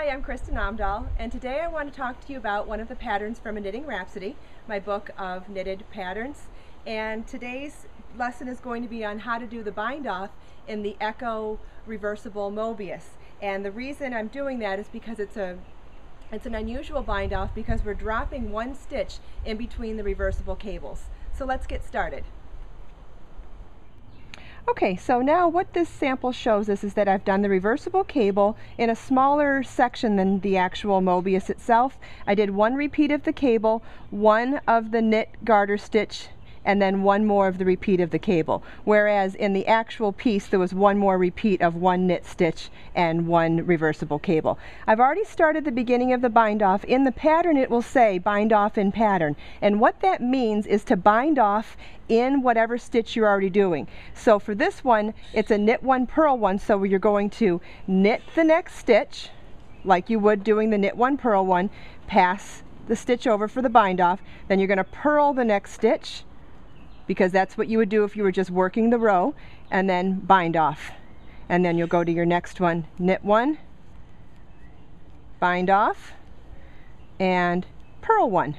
Hi, I'm Kristin Omdahl, and today I want to talk to you about one of the patterns from a Knitting Rhapsody, my book of knitted patterns. And today's lesson is going to be on how to do the bind off in the Echo reversible Mobius. And the reason I'm doing that is because it's an unusual bind off because we're dropping one stitch in between the reversible cables. So let's get started. Okay, so now what this sample shows us is that I've done the reversible cable in a smaller section than the actual Mobius itself. I did one repeat of the cable, one of the knit garter stitch, and then one more of the repeat of the cable. Whereas in the actual piece there was one more repeat of one knit stitch and one reversible cable. I've already started the beginning of the bind off. In the pattern it will say bind off in pattern, and what that means is to bind off in whatever stitch you're already doing. So for this one it's a knit one purl one, so you're going to knit the next stitch like you would doing the knit one purl one, pass the stitch over for the bind off, then you're going to purl the next stitch because that's what you would do if you were just working the row, and then bind off. And then you'll go to your next one, knit one, bind off, and purl one,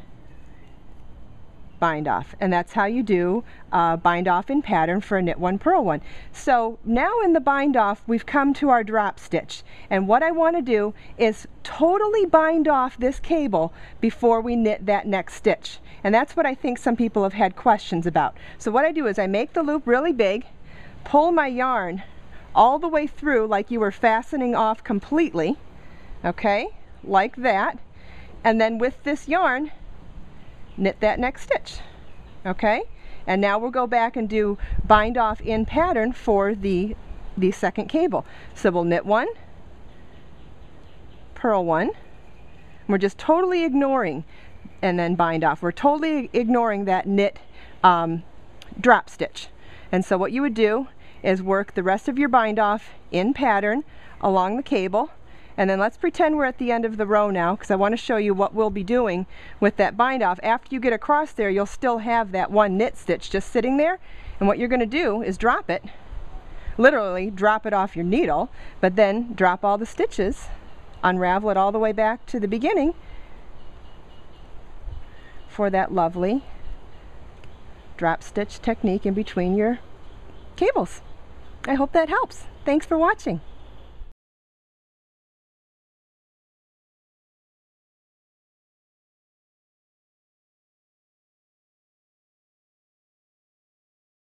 bind off. And that's how you do bind off in pattern for a knit one purl one. So now in the bind off we've come to our drop stitch, and what I want to do is totally bind off this cable before we knit that next stitch. And that's what I think some people have had questions about. So what I do is I make the loop really big, pull my yarn all the way through like you were fastening off completely, okay, like that, and then with this yarn knit that next stitch, okay? And now we'll go back and do bind off in pattern for the second cable. So we'll knit one, purl one, we're just totally ignoring, and then bind off. We're totally ignoring that knit drop stitch. And so what you would do is work the rest of your bind off in pattern along the cable, and then let's pretend we're at the end of the row now, because I want to show you what we'll be doing with that bind off. After you get across there you'll still have that one knit stitch just sitting there, and what you're going to do is drop it, literally drop it off your needle, but then drop all the stitches, unravel it all the way back to the beginning for that lovely drop stitch technique in between your cables. I hope that helps. Thanks for watching.